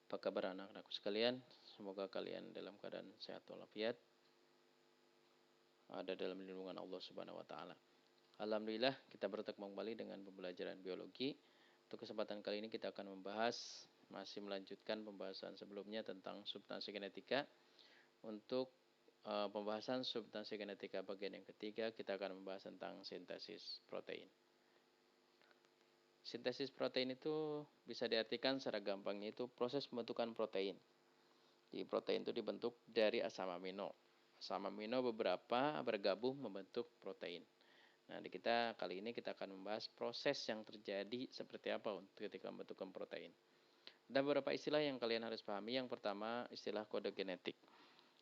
Apa kabar anak-anakku sekalian? Semoga kalian dalam keadaan sehat walafiat, ada dalam lindungan Allah Subhanahu wa taala. Alhamdulillah, kita bertemu kembali dengan pembelajaran biologi. Untuk kesempatan kali ini kita akan masih melanjutkan pembahasan sebelumnya tentang substansi genetika. Untuk pembahasan substansi genetika bagian yang ketiga, kita akan membahas tentang sintesis protein. Sintesis protein itu bisa diartikan secara gampangnya itu proses pembentukan protein. Jadi protein itu dibentuk dari asam amino. Asam amino beberapa bergabung membentuk protein. Nah, kali ini kita akan membahas proses yang terjadi seperti apa ketika membentukkan protein. Ada beberapa istilah yang kalian harus pahami. Yang pertama, istilah kode genetik.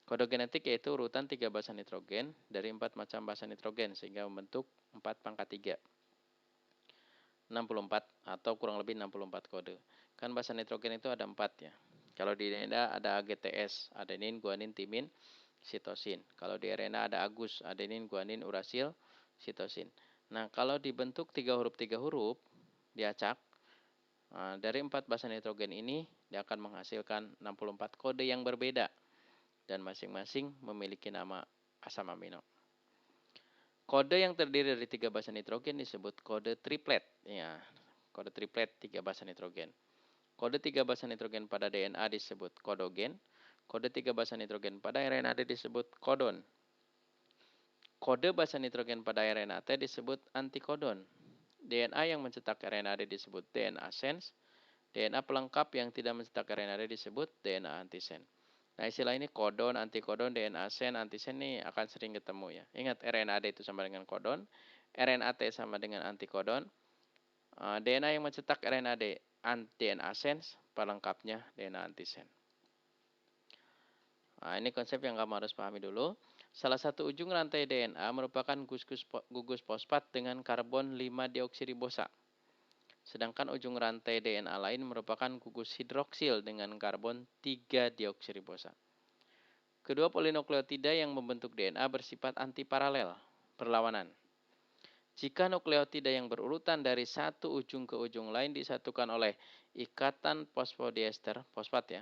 Kode genetik yaitu urutan 3 basa nitrogen dari 4 macam basa nitrogen sehingga membentuk 4 pangkat 3. 64 atau kurang lebih 64 kode. Kan basa nitrogen itu ada 4 ya. Kalau di DNA ada AGTS, adenin, guanin, timin, sitosin. Kalau di RNA ada AGUS, adenin, guanin, urasil, sitosin. Nah, kalau dibentuk 3 huruf diacak, dari 4 basa nitrogen ini dia akan menghasilkan 64 kode yang berbeda dan masing-masing memiliki nama asam amino. Kode yang terdiri dari 3 basa nitrogen disebut kode triplet. Ya, kode triplet 3 basa nitrogen. Kode 3 basa nitrogen pada DNA disebut kodogen. Kode 3 basa nitrogen pada RNA disebut kodon. Kode basa nitrogen pada RNA disebut antikodon. DNA yang mencetak RNA disebut DNA sense. DNA pelengkap yang tidak mencetak RNA disebut DNA antisen. Nah, istilah ini kodon, antikodon, DNA sen, antisen ini akan sering ketemu ya. Ingat, RNA itu sama dengan kodon, RNA sama dengan antikodon. DNA yang mencetak RNA DNA sense, pelengkapnya DNA antisen. Nah, ini konsep yang kamu harus pahami dulu. Salah satu ujung rantai DNA merupakan gugus fosfat dengan karbon 5 deoksiribosa. Sedangkan ujung rantai DNA lain merupakan gugus hidroksil dengan karbon 3 deoksiribosa. Kedua polinukleotida yang membentuk DNA bersifat antiparalel, berlawanan. Jika nukleotida yang berurutan dari satu ujung ke ujung lain disatukan oleh ikatan fosfodiester, fosfat ya,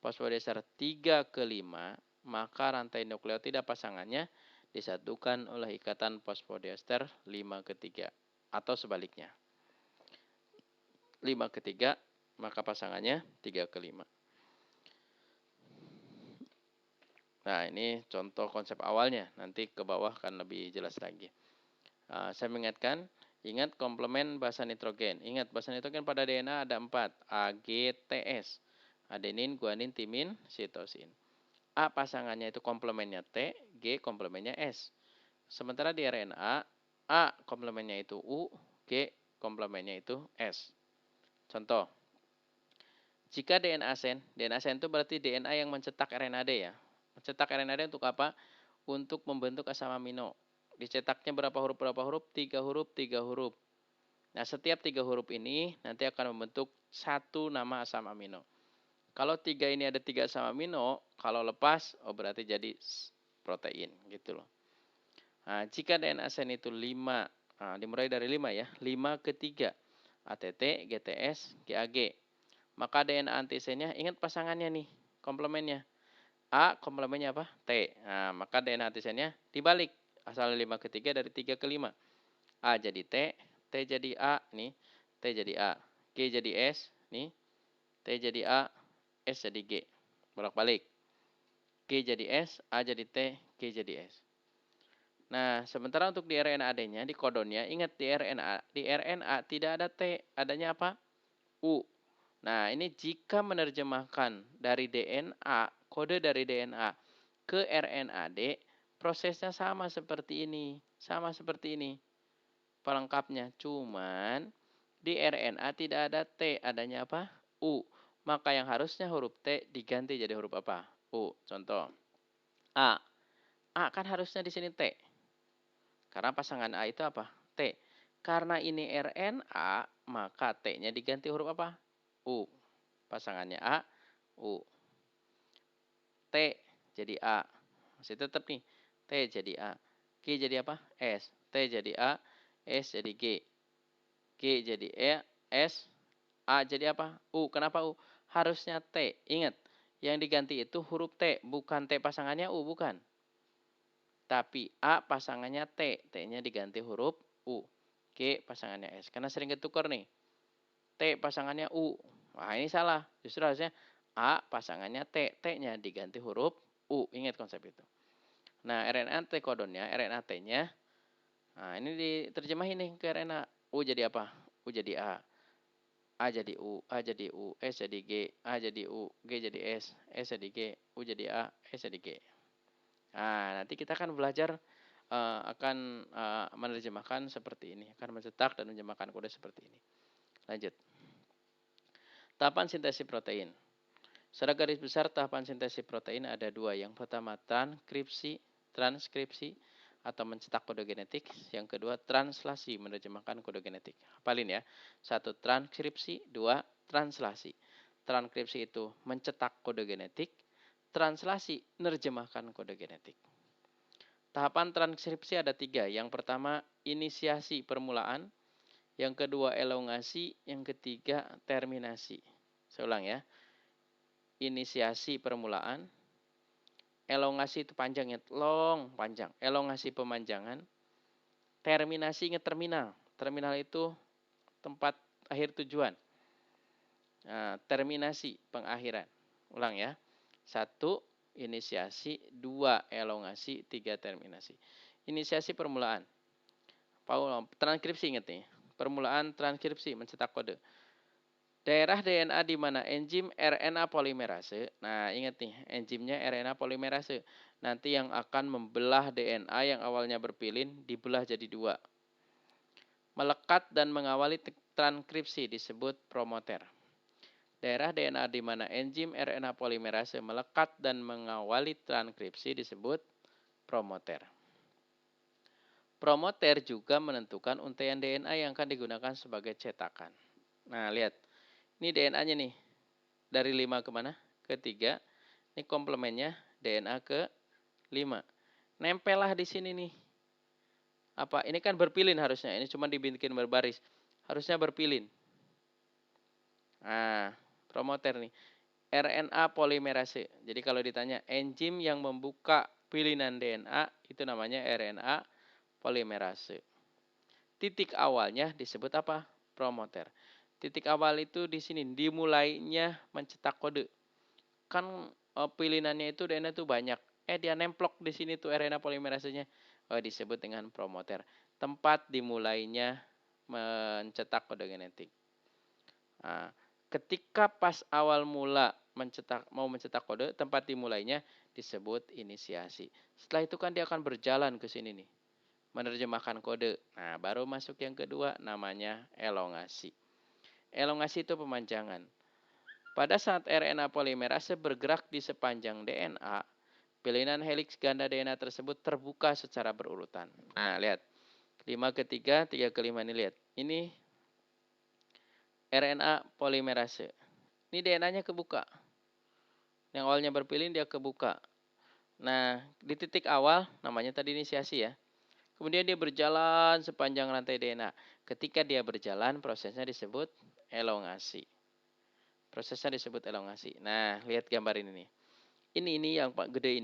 fosfodiester 3 ke 5, maka rantai nukleotida pasangannya disatukan oleh ikatan fosfodiester 5 ke 3, atau sebaliknya. 5 ke 3, maka pasangannya 3 ke 5. Nah, ini contoh konsep awalnya. Nanti ke bawah akan lebih jelas lagi. Saya mengingatkan, ingat komplement basa nitrogen. Ingat, basa nitrogen pada DNA ada 4. AGTS. Adenin, guanin, timin, sitosin. A pasangannya itu komplemennya T, G komplemennya S. Sementara di RNA, A komplemennya itu U, G komplemennya itu S. Contoh, jika DNA sen itu berarti DNA yang mencetak RNA ya. Mencetak RNA untuk apa? Untuk membentuk asam amino. Dicetaknya berapa huruf? 3 huruf, 3 huruf. Nah, setiap 3 huruf ini nanti akan membentuk satu nama asam amino. Kalau 3 ini ada 3 asam amino, kalau lepas, berarti jadi protein, gitu loh. Nah, jika DNA sen itu 5, dimulai dari 5 ya, 5 ke 3, ATT, GTS, GAG. Maka DNA antisennya, ingat pasangannya nih, komplemennya. A komplemennya apa? T. Nah, maka DNA antisennya dibalik. Asal 5 ke 3 dari 3 ke 5. A jadi T, T jadi A, nih. T jadi A. G jadi S, nih. T jadi A, S jadi G. Bolak-balik. G jadi S, A jadi T, G jadi S. Nah, sementara untuk di RNA-nya, di kodonnya, ingat di RNA tidak ada T, adanya apa? U. Nah, ini jika menerjemahkan dari DNA, kode dari DNA ke RNAD, prosesnya sama seperti ini. Sama seperti ini. Pelengkapnya. Cuman di RNA tidak ada T, adanya apa? U. Maka yang harusnya huruf T diganti jadi huruf apa? U. Contoh. A. A kan harusnya di sini T. Karena pasangan A itu apa? T. Karena ini RNA, maka T-nya diganti huruf apa? U. Pasangannya A, U. T jadi A. Masih tetap nih. T jadi A. G jadi apa? S. T jadi A, S jadi G. G jadi E, S, A jadi apa? U. Kenapa U? harusnya T. Ingat, yang diganti itu huruf T, bukan T pasangannya U, bukan. Tapi A pasangannya T, T-nya diganti huruf U. G pasangannya S. Karena sering ketukar nih. T pasangannya U. Wah, ini salah. Justru harusnya A pasangannya T, T-nya diganti huruf U. Ingat konsep itu. Nah, RNA T kodonnya, RNA T-nya. Nah, ini diterjemahin nih ke RNA. U jadi apa? U jadi A. A jadi U, A jadi U, S jadi G, A jadi U, G jadi S jadi G, U jadi A, S jadi G. Nah, nanti kita akan belajar akan menerjemahkan seperti ini, akan mencetak dan menerjemahkan kode seperti ini. Lanjut. Tahapan sintesis protein. Secara garis besar tahapan sintesis protein ada dua. Yang pertama transkripsi atau mencetak kode genetik. Yang kedua translasi, menerjemahkan kode genetik. Hafalin ya. 1 transkripsi, 2 translasi. Transkripsi itu mencetak kode genetik, translasi menerjemahkan kode genetik. Tahapan transkripsi ada 3. Yang pertama inisiasi permulaan, yang kedua elongasi, yang ketiga terminasi. Saya ulang ya. Inisiasi permulaan, elongasi itu panjangnya, long, panjang. Elongasi pemanjangan, terminasi ingat terminal. Terminal itu tempat akhir tujuan. Nah, terminasi pengakhiran. Ulang ya. 1 inisiasi, 2 elongasi, 3 terminasi. Inisiasi permulaan. Transkripsi ingat nih. Permulaan transkripsi mencetak kode. Daerah DNA di mana enzim RNA polimerase. Nah, ingat nih, enzimnya RNA polimerase. Nanti yang akan membelah DNA yang awalnya berpilin dibelah jadi 2. Melekat dan mengawali transkripsi disebut promoter. Daerah DNA di mana enzim RNA polimerase melekat dan mengawali transkripsi disebut promoter. Promoter juga menentukan untaian DNA yang akan digunakan sebagai cetakan. Nah, lihat. Ini DNA-nya nih. Dari 5 kemana? Ke 3. Ini komplemennya DNA ke 5. Nempel lah di sini nih. Apa? Ini kan berpilin harusnya. Ini cuma dibikin berbaris. Harusnya berpilin. Nah, promoter nih. RNA polimerase. Jadi kalau ditanya enzim yang membuka pilihan DNA itu namanya RNA polimerase. Titik awalnya disebut apa? Promoter. Titik awal itu di sini dimulainya mencetak kode. Kan pilinannya itu DNA itu banyak. Dia nemplok di sini tuh RNA polimerasenya. Disebut dengan promoter. Tempat dimulainya mencetak kode genetik. Nah, ketika pas awal mula mau mencetak kode, tempat dimulainya disebut inisiasi. Setelah itu kan dia akan berjalan ke sini nih, menerjemahkan kode. Nah, baru masuk yang kedua, namanya elongasi. Elongasi itu pemanjangan. Pada saat RNA polimerase bergerak di sepanjang DNA, pilihan heliks ganda DNA tersebut terbuka secara berurutan. Nah, lihat. 5 ke 3, 3 ke 5 ini lihat. Ini RNA polimerase. Ini DNA-nya kebuka. Yang awalnya berpilin dia kebuka. Nah, di titik awal namanya tadi inisiasi ya. Kemudian dia berjalan sepanjang rantai DNA. Ketika dia berjalan, prosesnya disebut elongasi. Prosesnya disebut elongasi. Nah, lihat gambar ini nih. Ini yang gede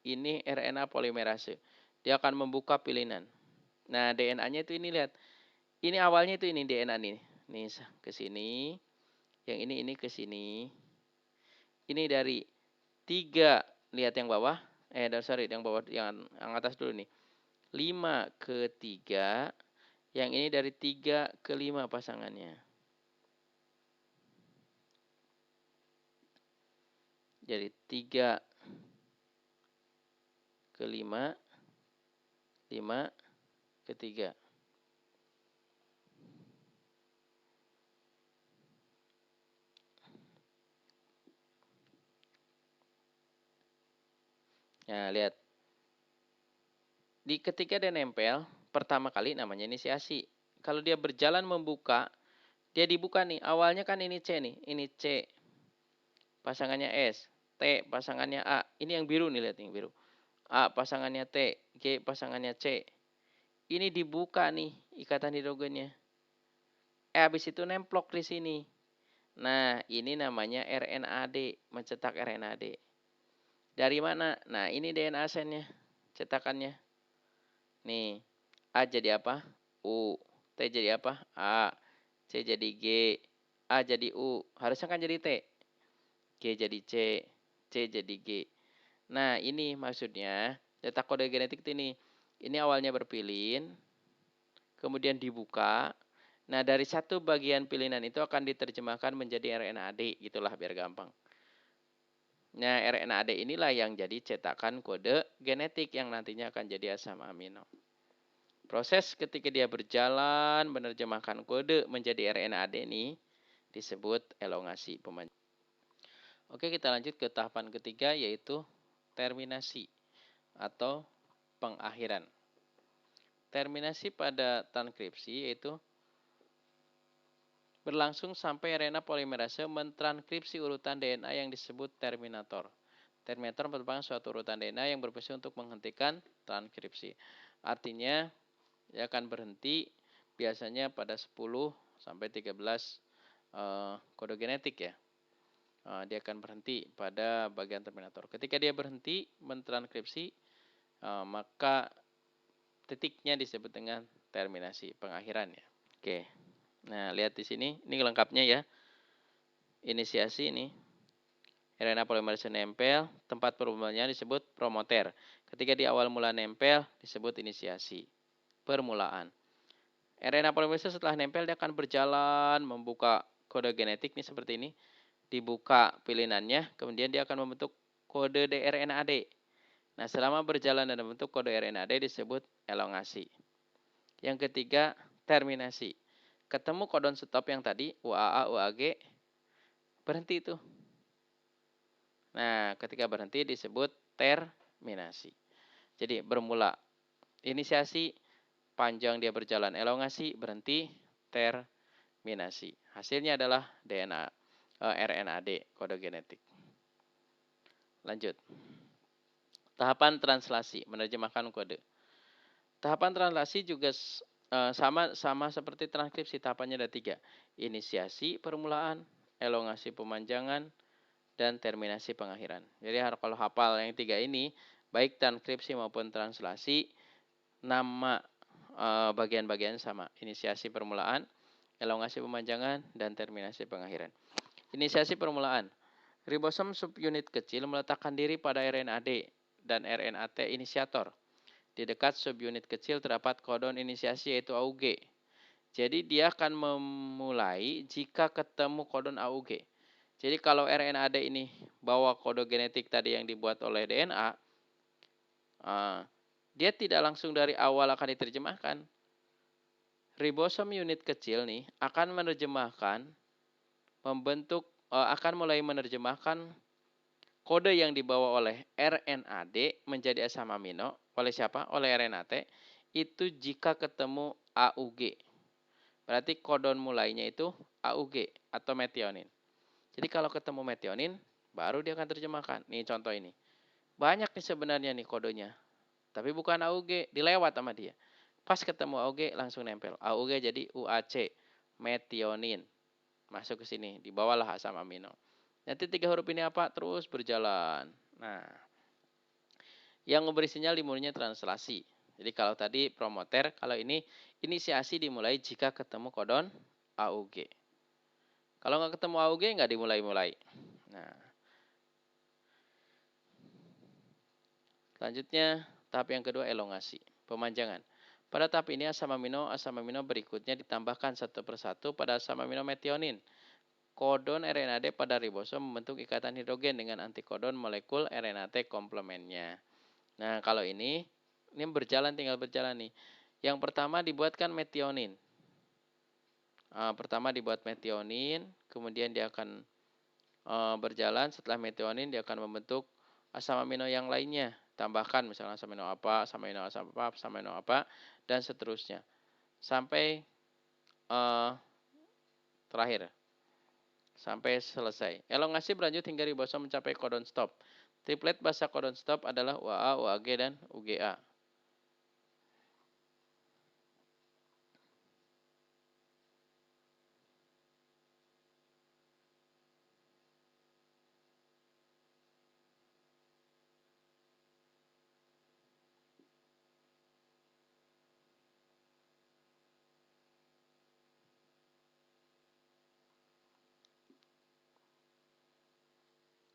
ini RNA polimerase. Dia akan membuka pilihan. Nah, DNA-nya itu ini lihat. Ini awalnya itu ini DNA nih. Nih ke sini. Yang ini ke sini. Ini dari 3, lihat yang bawah. Yang bawah, yang atas dulu nih. 5 ke 3. Yang ini dari 3 ke 5 pasangannya. Jadi 3 ke 5. 5 ke 3. Nah, lihat. Ketika dia nempel, pertama kali namanya inisiasi. Kalau dia berjalan membuka, dia dibuka nih. Awalnya kan ini C nih. Ini C. Pasangannya S. T pasangannya A. Ini yang biru nih, lihat yang biru. A pasangannya T. G pasangannya C. Ini dibuka nih ikatan hidrogennya. Habis itu nemplok di sini. Nah, ini namanya RNAD, mencetak RNAD. Dari mana? Nah, ini DNA sennya, cetakannya. Nih, A jadi apa? U. T jadi apa? A. C jadi G. A jadi U. Harusnya kan jadi T. G jadi C. C jadi G. Nah, ini maksudnya cetak kode genetik ini. Ini awalnya berpilin, kemudian dibuka. Nah, dari satu bagian pilihan itu akan diterjemahkan menjadi RNAD, gitulah biar gampang. Nah, RNAD inilah yang jadi cetakan kode genetik yang nantinya akan jadi asam amino. Proses ketika dia berjalan menerjemahkan kode menjadi RNAD ini disebut elongasi pemanjangan. Oke, kita lanjut ke tahapan ketiga yaitu terminasi atau pengakhiran. Terminasi pada transkripsi yaitu berlangsung sampai RNA polimerase mentranskripsi urutan DNA yang disebut terminator. Terminator merupakan suatu urutan DNA yang berfungsi untuk menghentikan transkripsi. Artinya, dia akan berhenti biasanya pada 10 sampai 13 kode genetik ya. Dia akan berhenti pada bagian terminator. Ketika dia berhenti mentranskripsi, maka titiknya disebut dengan terminasi, pengakhiran ya. Oke. Nah, lihat di sini, ini lengkapnya ya. Inisiasi ini. RNA polimerase nempel, tempat permulaan disebut promoter. Ketika di awal mula nempel disebut inisiasi, permulaan. RNA polimerase setelah nempel dia akan berjalan membuka kode genetik nih seperti ini. Dibuka pilinannya, kemudian dia akan membentuk kode dRNAD. Nah, selama berjalan dan membentuk kode RNAD disebut elongasi. Yang ketiga, terminasi. Ketemu codon stop yang tadi, UAA, UAG, berhenti itu. Nah, ketika berhenti disebut terminasi. Jadi, bermula inisiasi, panjang dia berjalan elongasi, berhenti terminasi. Hasilnya adalah DNA, RNAD, kode genetik. Lanjut. Tahapan translasi, menerjemahkan kode. Tahapan translasi juga sama seperti transkripsi, tahapannya ada 3. Inisiasi permulaan, elongasi pemanjangan, dan terminasi pengakhiran. Jadi kalau hafal yang 3 ini, baik transkripsi maupun translasi, nama bagian-bagian sama. Inisiasi permulaan, elongasi pemanjangan, dan terminasi pengakhiran. Inisiasi permulaan. Ribosom subunit kecil meletakkan diri pada RNAD dan RNAT inisiator. Di dekat subunit kecil terdapat kodon inisiasi yaitu AUG. Jadi dia akan memulai jika ketemu kodon AUG. Jadi kalau RNAD ini bawa kode genetik tadi yang dibuat oleh DNA, dia tidak langsung dari awal akan diterjemahkan. Ribosom unit kecil nih akan menerjemahkan, akan mulai menerjemahkan kode yang dibawa oleh RNAD menjadi asam amino. Oleh siapa? Oleh RNAT. Itu jika ketemu AUG. Berarti kodon mulainya itu AUG atau metionin. Jadi kalau ketemu metionin, baru dia akan terjemahkan. Nih contoh ini. Banyak nih sebenarnya nih kodenya. Tapi bukan AUG, dilewat sama dia. Pas ketemu AUG langsung nempel. AUG jadi UAC, metionin. Masuk ke sini, dibawalah asam amino. Nanti 3 huruf ini apa? Terus berjalan. Nah, yang memberi sinyal dimulainya translasi. Jadi kalau tadi promoter, kalau ini inisiasi dimulai jika ketemu kodon AUG. Kalau nggak ketemu AUG nggak dimulai-mulai. Nah, selanjutnya tahap yang kedua elongasi, pemanjangan. Pada tahap ini asam amino berikutnya ditambahkan satu persatu pada asam amino metionin. Kodon RNAD pada ribosom membentuk ikatan hidrogen dengan antikodon molekul RNAT komplemennya. Nah, kalau ini berjalan, tinggal berjalan nih. Yang pertama dibuatkan metionin. Pertama dibuat metionin, kemudian dia akan berjalan. Setelah metionin dia akan membentuk asam amino yang lainnya. Tambahkan misalnya asam amino apa, asam amino apa, dan seterusnya. Sampai terakhir. Sampai selesai. Elongasi berlanjut hingga ribosom mencapai kodon stop. Triplet bahasa kodon stop adalah UAA, UAG, dan UGA.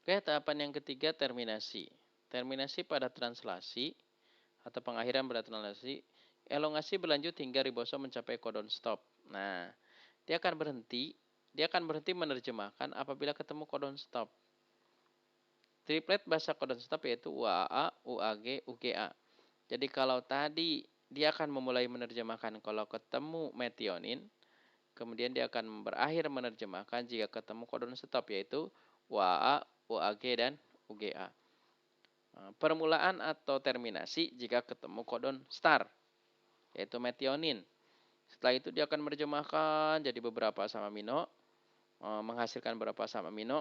Oke, tahapan yang ketiga terminasi. Terminasi pada translasi atau pengakhiran pada translasi, elongasi berlanjut hingga ribosom mencapai codon stop. Nah, dia akan berhenti menerjemahkan apabila ketemu codon stop. Triplet bahasa codon stop yaitu UAA, UAG, UGA. Jadi kalau tadi dia akan memulai menerjemahkan kalau ketemu metionin, kemudian dia akan berakhir menerjemahkan jika ketemu codon stop yaitu UAA, UAG, dan UGA. Permulaan atau terminasi jika ketemu codon start yaitu metionin. Setelah itu dia akan menerjemahkan jadi beberapa asam amino, menghasilkan beberapa asam amino.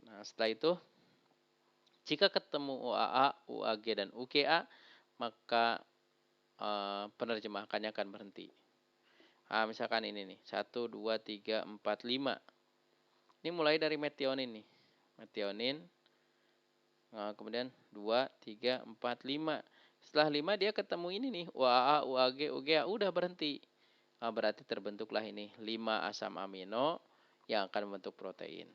Nah, setelah itu jika ketemu UAA, UAG, dan UGA, maka penerjemahannya akan berhenti. Nah, misalkan ini nih, 1, 2, 3, 4, 5. Ini mulai dari metionin nih. Metionin, kemudian 2, 3, 4, 5. Setelah 5 dia ketemu ini nih, UAA, UAG, UGA, udah berhenti. Berarti terbentuklah ini 5 asam amino yang akan membentuk protein.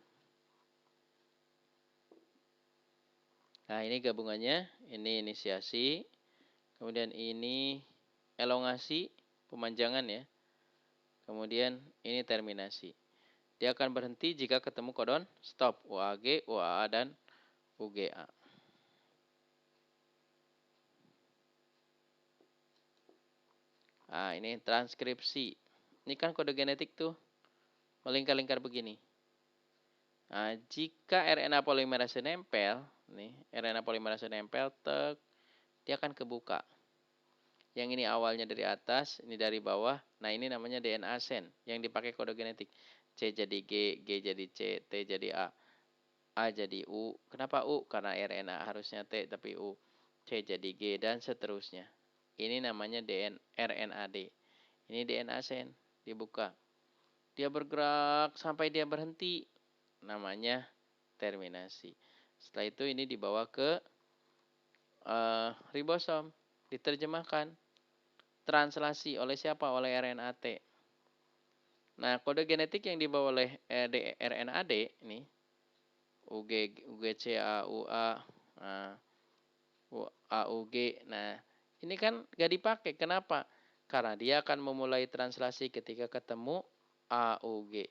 Nah, ini gabungannya, ini inisiasi, kemudian ini elongasi, pemanjangan ya. Kemudian ini terminasi. Dia akan berhenti jika ketemu codon stop, UAG, UAA, dan UGA. Nah, ini transkripsi. Ini kan kode genetik tuh, melingkar-lingkar begini. Nah, jika RNA polimerase nempel, nih RNA polimerase nempel, dia akan kebuka. Yang ini awalnya dari atas, ini dari bawah. Nah, ini namanya DNA sen yang dipakai kode genetik. C jadi G, G jadi C, T jadi A jadi U. Kenapa U? Karena RNA harusnya T tapi U. C jadi G dan seterusnya. Ini namanya RNAD. Ini DNA sen dibuka. Dia bergerak sampai dia berhenti. Namanya terminasi. Setelah itu ini dibawa ke ribosom, diterjemahkan, translasi oleh siapa? Oleh RNA-T. Nah, kode genetik yang dibawa oleh RNA-D ini UGCAUA, AUG. Nah, ini kan gak dipakai. Kenapa? Karena dia akan memulai translasi ketika ketemu AUG.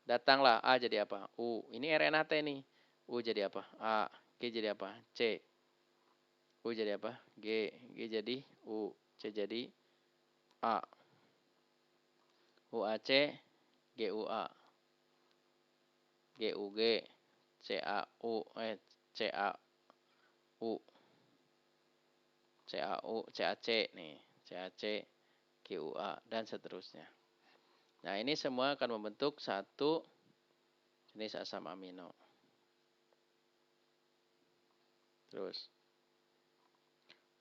Datanglah A jadi apa? U. Ini RNA-T nih. U jadi apa? A. G jadi apa? C. U jadi apa? G. G jadi U. C jadi A. UAC, GUA. GUG, CAU, CAU, CAU, CAC nih. CAC, GUA, dan seterusnya. Nah, ini semua akan membentuk satu jenis asam amino. Terus,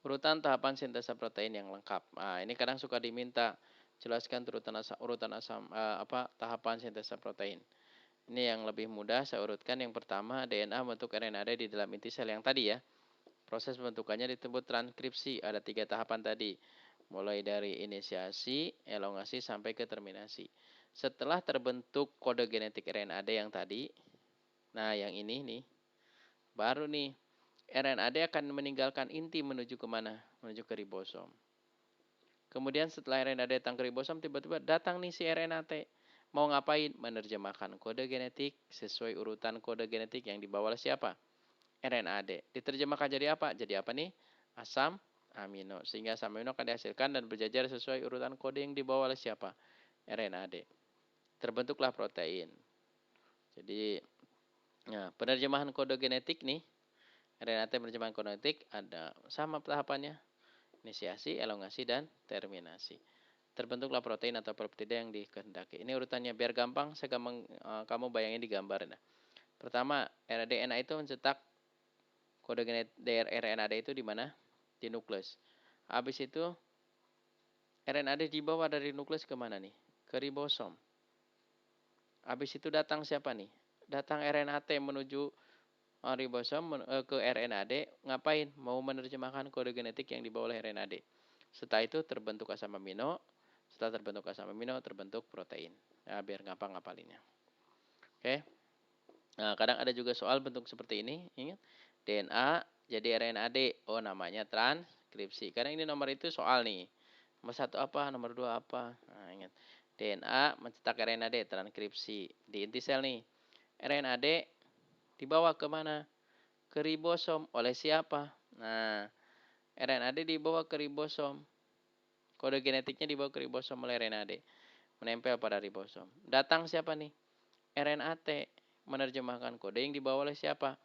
urutan tahapan sintesa protein yang lengkap. Nah, ini kadang suka diminta jelaskan tahapan sintesa protein. Ini yang lebih mudah saya urutkan. Yang pertama, DNA membentuk RNA di dalam inti sel yang tadi ya. Proses pembentukannya disebut transkripsi. Ada 3 tahapan tadi. Mulai dari inisiasi, elongasi, sampai ke terminasi. Setelah terbentuk kode genetik RNA yang tadi, nah yang ini nih, baru nih RNA akan meninggalkan inti menuju kemana? Menuju ke ribosom. Kemudian setelah RNA datang ke ribosom, tiba-tiba datang nih si RNA-T. Mau ngapain? Menerjemahkan kode genetik sesuai urutan kode genetik yang dibawa oleh siapa? RNA-D. Diterjemahkan jadi apa? Jadi apa nih? Asam amino. Sehingga asam amino akan dihasilkan dan berjajar sesuai urutan kode yang dibawa oleh siapa? RNA-D. Terbentuklah protein. Jadi, nah, penerjemahan kode genetik nih, RNA-T penerjemahan kode genetik ada sama tahapannya. Inisiasi, elongasi, dan terminasi. Terbentuklah protein atau peptida yang dikehendaki. Ini urutannya biar gampang, kamu bayangin di gambar. Nah, pertama, DNA itu mencetak kode genetik RNA-D itu di mana? Di nukleus. Habis itu RNA-D dibawa dari nukleus kemana nih? Ke ribosom. Habis itu datang siapa nih? Datang RNA-T menuju ribosom ke RNA-D. Ngapain? Mau menerjemahkan kode genetik yang dibawa oleh RNA-D. Setelah itu terbentuk asam amino. Setelah terbentuk asam amino, terbentuk protein. Nah, biar gampang ngapalinnya. Oke. Nah, kadang ada juga soal bentuk seperti ini, ingat DNA jadi RNAD. Oh, namanya transkripsi. Karena ini nomor itu soal nih. Nomor 1 apa, nomor 2 apa. Nah, ingat. DNA mencetak RNAD, transkripsi. Di inti sel nih. RNAD dibawa ke mana? Ke ribosom. Oleh siapa? Nah, RNAD dibawa ke ribosom. Kode genetiknya dibawa ke ribosom oleh RNAD. Menempel pada ribosom. Datang siapa nih? RNAT menerjemahkan kode yang dibawa oleh siapa?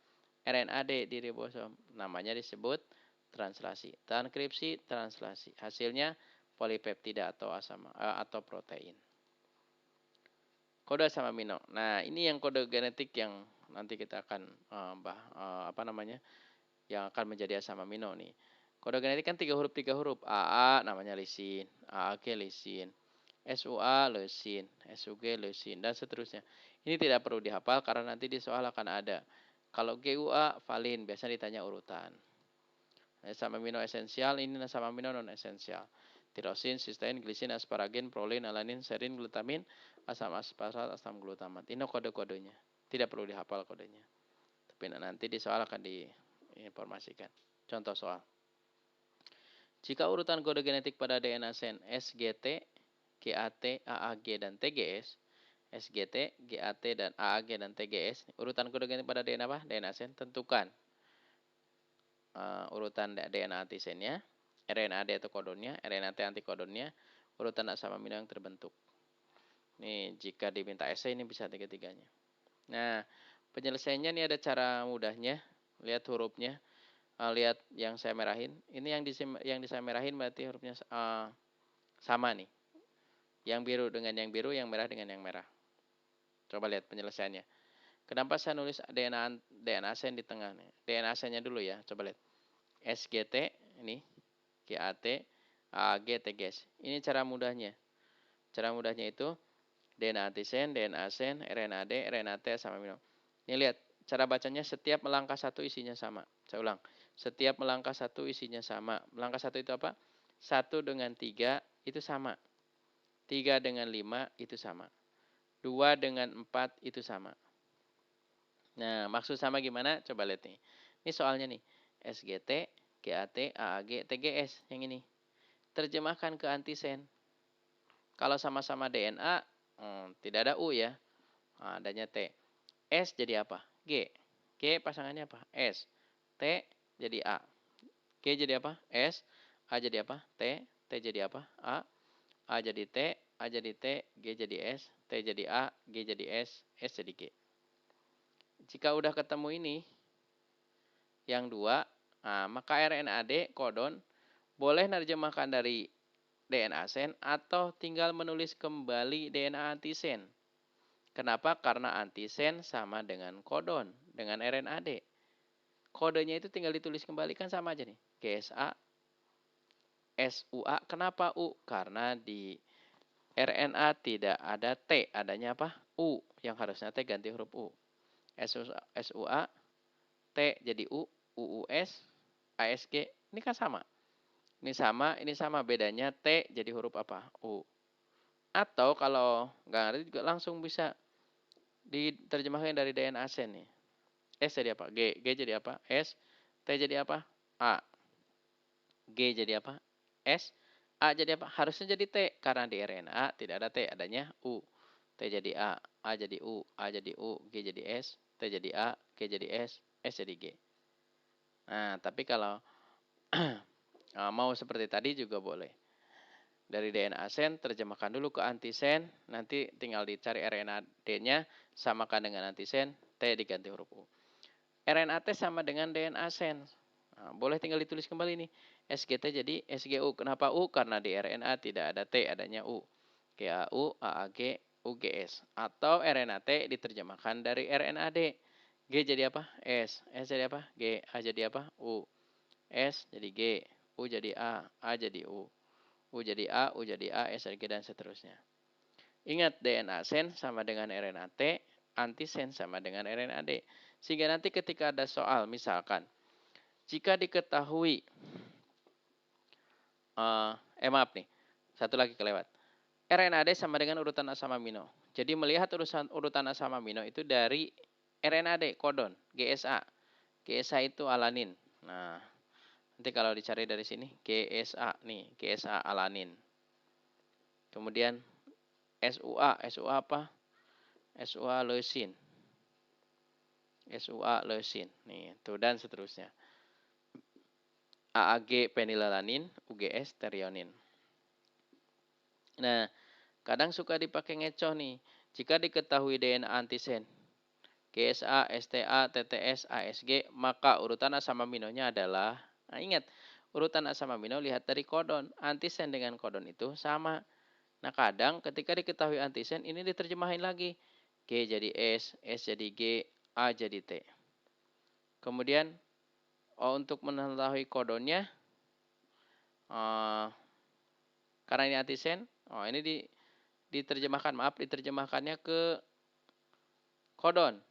RNAD di ribosom. Namanya disebut translasi. Transkripsi, translasi. Hasilnya polipeptida atau protein. Kode asam amino. Nah, ini yang kode genetik yang nanti kita akan yang akan menjadi asam amino nih. Kode genetik kan 3 huruf. AA namanya lisin, AG lisin, SUA leusin, SUG leusin, dan seterusnya. Ini tidak perlu dihafal karena nanti di soal akan ada. Kalau GUA valin, biasanya ditanya urutan. Asam amino esensial, ini asam amino non esensial. Tirosin, sistein, glisin, asparagen, prolin, alanin, serin, glutamin, asam asparat, asam glutamat. Ini kode-kodenya. Tidak perlu dihafal kodenya. Tapi nanti di soal akan diinformasikan. Contoh soal. Jika urutan kode genetik pada DNA sen SGT, GAT, AAG, dan TGS, SGT, GAT, dan AAG, dan TGS, urutan kode genetik pada DNA apa? DNA sen, tentukan urutan DNA antisennya, RNAD atau kodonnya, RNAT antikodonnya, urutan asam amino yang terbentuk. Nih, jika diminta esai ini bisa tiga-tiganya. Nah, penyelesaiannya ini ada cara mudahnya. Lihat hurufnya, lihat yang saya merahin. Ini yang saya merahin berarti hurufnya sama nih. Yang biru dengan yang biru, yang merah dengan yang merah. Coba lihat penyelesaiannya. Kenapa saya nulis DNA sen di tengah nih? DNA sennya dulu ya, coba lihat. SGT ini, GAT, AAG, TGS. Ini cara mudahnya. Cara mudahnya itu DNA antisen, DNA sen, RNAD, RNAT, asam amino. Ini lihat, cara bacanya setiap melangkah satu isinya sama. Saya ulang. Setiap melangkah satu isinya sama. Melangkah satu itu apa? 1 dengan 3 itu sama. 3 dengan 5 itu sama. 2 dengan 4 itu sama. Nah, maksud sama gimana? Coba lihat nih. Ini soalnya nih. SGT, GAT, AAG, TGS. Yang ini. Terjemahkan ke antisen. Kalau sama-sama DNA, tidak ada U ya. Nah, adanya T. S jadi apa? G. G pasangannya apa? S. T jadi A. G jadi apa? S. A jadi apa? T. T jadi apa? A. A jadi T. A jadi T. G jadi S. T jadi A. G jadi S. S jadi G. Jika udah ketemu ini, yang dua, maka RNAD kodon boleh nerjemahkan dari DNA sen atau tinggal menulis kembali DNA antisen. Kenapa? Karena antisen sama dengan kodon, dengan RNAD. Kodenya itu tinggal ditulis kembali, kan sama aja nih. GSA, SUA. Kenapa U? Karena di RNA tidak ada T, adanya apa? U. Yang harusnya T ganti huruf U. SUA, T jadi U, UUS, ASG. Ini kan sama. Ini sama. Bedanya T jadi huruf apa? U. Atau kalau nggak ngerti juga langsung bisa diterjemahkan dari DNA sen nih. S jadi apa? G. G jadi apa? S. T jadi apa? A. G jadi apa? S. A jadi apa? Harusnya jadi T. Karena di RNA tidak ada T. Adanya U. T jadi A. A jadi U. A jadi U. G jadi S. T jadi A. G jadi S. S jadi G. Nah, tapi kalau mau seperti tadi juga boleh. Dari DNA sen, terjemahkan dulu ke antisen. Nanti tinggal dicari RNAD-nya. Samakan dengan antisen. T diganti huruf U. RNAT sama dengan DNA sen. Nah, boleh tinggal ditulis kembali nih. SGT jadi SGU. Kenapa U? Karena di RNA tidak ada T, adanya U. GAU, AAG, UGS. Atau RNAT diterjemahkan dari RNAD. G jadi apa? S. S jadi apa? G. A jadi apa? U. S jadi G. U jadi A jadi U. U jadi A, U jadi A, S jadi G, dan seterusnya. Ingat, DNA sen sama dengan RNAT, antisen sama dengan RNAD. Sehingga nanti ketika ada soal, misalkan, jika diketahui, maaf nih, satu lagi kelewat. RNAD sama dengan urutan asam amino. Jadi melihat urutan asam amino itu dari RNAD kodon GSA. GSA itu alanin. Nah, nanti kalau dicari dari sini GSA nih, GSA alanin. Kemudian SUA, SUA apa? SUA leusin. SUA leusin. Nih, tuh dan seterusnya. AAG penilalanin, UGS terionin. Nah, kadang suka dipakai ngecoh nih. Jika diketahui DNA antisen GSA, STA, TTS, ASG, maka urutan asam aminonya adalah, nah ingat, urutan asam amino lihat dari kodon. Antisen dengan kodon itu sama. Nah, kadang ketika diketahui antisen, ini diterjemahin lagi. G jadi S jadi G, A jadi T. Kemudian, untuk mengetahui kodonnya, karena ini antisen, ini diterjemahkannya ke kodon.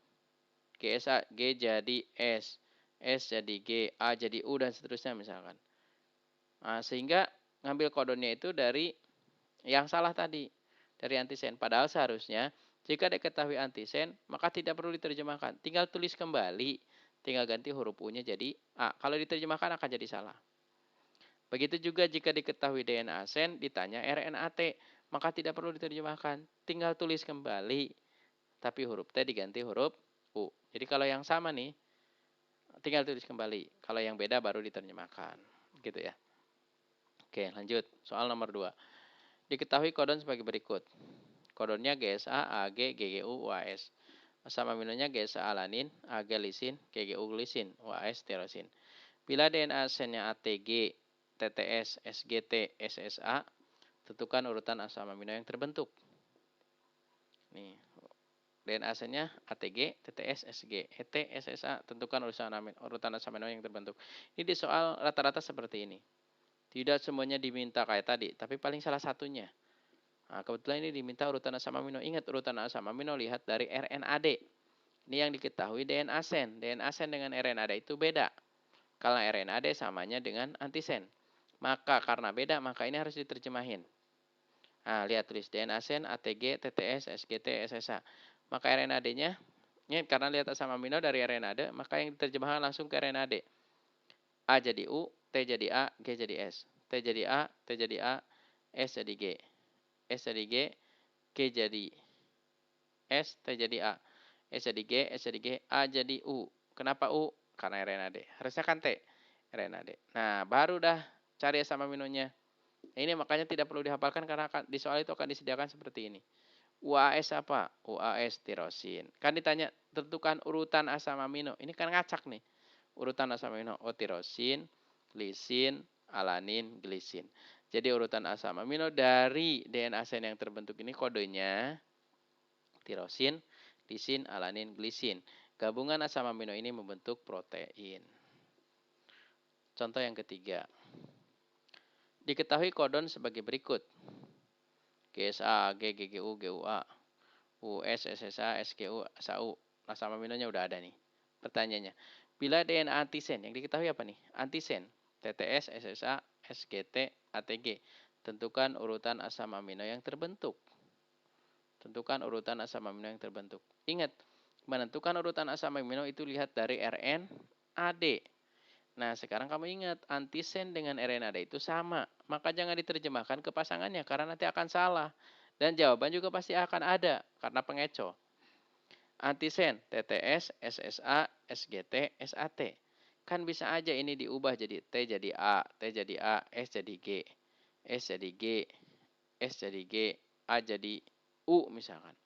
GSA, G jadi S jadi G, A jadi U, dan seterusnya misalkan. Nah, sehingga ngambil kodonnya itu dari yang salah tadi, dari antisen. Padahal seharusnya jika diketahui antisen, maka tidak perlu diterjemahkan. Tinggal tulis kembali, tinggal ganti huruf U-nya jadi A. Kalau diterjemahkan akan jadi salah. Begitu juga jika diketahui DNA sen, ditanya RNAT, maka tidak perlu diterjemahkan. Tinggal tulis kembali, tapi huruf T diganti huruf U. Jadi kalau yang sama nih, tinggal tulis kembali. Kalau yang beda baru diterjemahkan. Gitu ya. Oke, lanjut. Soal nomor 2. Diketahui kodon sebagai berikut. Kodonnya GSA, AG, GGU, UAS. Asam aminonya GSA alanin, AG lisin, GGU glisin, UAS tirosin. Bila DNA sennya ATG, TTS, SGT, SSA, tentukan urutan asam amino yang terbentuk. Nih, DNA sennya ATG, TTS, SG, ET, SSA, tentukan urutan asam amino yang terbentuk. Ini di soal rata-rata seperti ini. Tidak semuanya diminta kayak tadi, tapi paling salah satunya. Nah, kebetulan ini diminta urutan asam amino. Ingat, urutan asam amino lihat dari RNAD. Ini yang diketahui DNA sen. DNA sen dengan RNAD itu beda. Kalau RNAD samanya dengan antisen. Maka karena beda, maka ini harus diterjemahin. Nah, lihat tulis DNA sen, ATG, TTS, SGT, SSA. Maka RNAD-nya, ini karena lihat asam amino dari RNAD, maka yang diterjemahkan langsung ke RNAD. A jadi U, T jadi A, G jadi S. T jadi A, T jadi A, S jadi G. S jadi G, G jadi S, T jadi A. S jadi G, S jadi G, A jadi U. Kenapa U? Karena RNAD. Harusnya kan T, RNAD. Nah, baru dah cari asam aminonya. Ini makanya tidak perlu dihafalkan karena di soal itu akan disediakan seperti ini. UAS apa? UAS tirosin. Kan ditanya tentukan urutan asam amino. Ini kan ngacak nih. Urutan asam amino. Oh, tirosin, lisin, alanin, glisin. Jadi urutan asam amino dari DNA sen yang terbentuk ini kodenya tirosin, lisin, alanin, glisin. Gabungan asam amino ini membentuk protein. Contoh yang ketiga. Diketahui kodon sebagai berikut. GSA, AG, GGU, GUA, US, SSA, SGU, SAU. Asam aminonya udah ada nih. Pertanyaannya, bila DNA antisen, yang diketahui apa nih? Antisen, TTS, SSA, SGT, ATG. Tentukan urutan asam amino yang terbentuk. Tentukan urutan asam amino yang terbentuk. Ingat, menentukan urutan asam amino itu lihat dari RNAD. Nah, sekarang kamu ingat, antisen dengan RNAD itu sama. Maka jangan diterjemahkan ke pasangannya, karena nanti akan salah. Dan jawaban juga pasti akan ada, karena pengecoh. Antisen, TTS, SSA, SGT, SAT. Kan bisa aja ini diubah jadi T jadi A, T jadi A, S jadi G, S jadi G, S jadi G, A jadi U misalkan.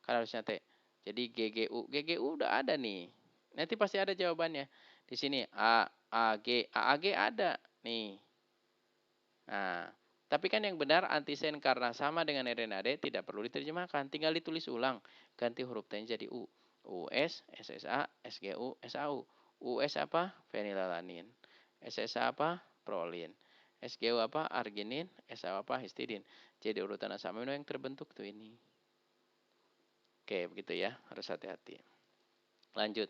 Kan harusnya T. Jadi GGU. GGU udah ada nih. Nanti pasti ada jawabannya. Di sini AAG. AAG ada nih. Nah, tapi kan yang benar antisen karena sama dengan RNAD tidak perlu diterjemahkan. Tinggal ditulis ulang. Ganti huruf T jadi U. US, SSA, SGU, SAU. US apa? Fenilalanin. SSA apa? Prolin. SGU apa? Arginin. SAU apa? Histidin. Jadi urutan asam amino yang terbentuk tuh ini. Oke, begitu ya. Harus hati-hati. Lanjut.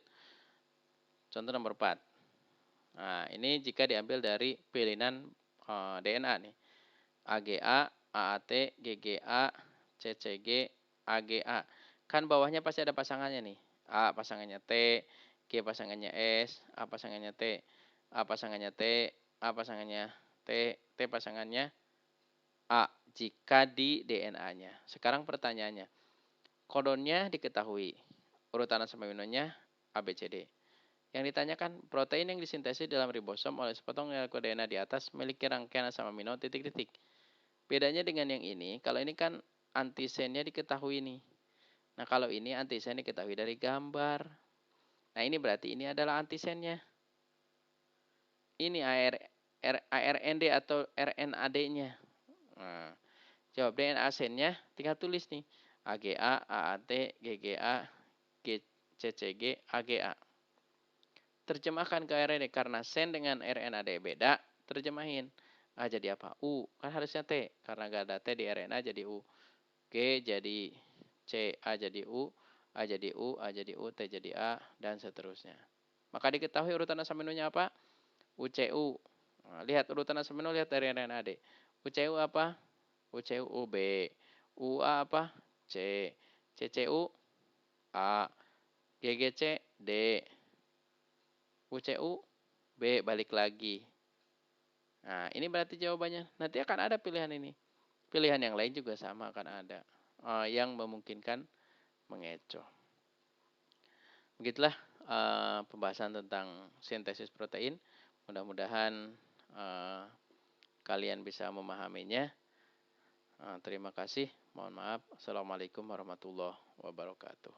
Contoh nomor 4. Nah, ini jika diambil dari pilihan DNA nih. AGA, AAT, GGA, CCG, AGA. Kan bawahnya pasti ada pasangannya nih. A pasangannya T, G pasangannya S, A pasangannya T, A pasangannya T, A pasangannya T, T pasangannya A jika di DNA-nya. Sekarang pertanyaannya, kodonnya diketahui, urutan asam aminonya A, B, C, D. Yang ditanyakan, protein yang disintesis dalam ribosom oleh sepotong molekul DNA di atas memiliki rangkaian asam amino titik-titik. Bedanya dengan yang ini, kalau ini kan antisennya diketahui nih. Nah, kalau ini antisen diketahui dari gambar. Nah, ini berarti ini adalah antisennya. Ini ARND atau RNAD-nya. Nah, jawab DNA sennya tinggal tulis nih. AGA, AAT, GGA, CCG, AGA. Terjemahkan ke RNA karena sen dengan RNAD beda, terjemahin. A jadi apa? U. Kan harusnya T. Karena gak ada T di RNA jadi U. G jadi C, A jadi U, A jadi U, A jadi U, T jadi A, dan seterusnya. Maka diketahui urutan asam aminonya apa? UCU. Nah, lihat urutan asam amino, lihat dari RNAD. UCU apa? UCU B. UA apa? C. CCU A. GGC D. UCU B, balik lagi. Nah, ini berarti jawabannya. Nanti akan ada pilihan ini. Pilihan yang lain juga sama akan ada. Yang memungkinkan mengecoh. Begitulah pembahasan tentang sintesis protein. Mudah-mudahan kalian bisa memahaminya. Terima kasih. Mohon maaf. Assalamualaikum warahmatullahi wabarakatuh.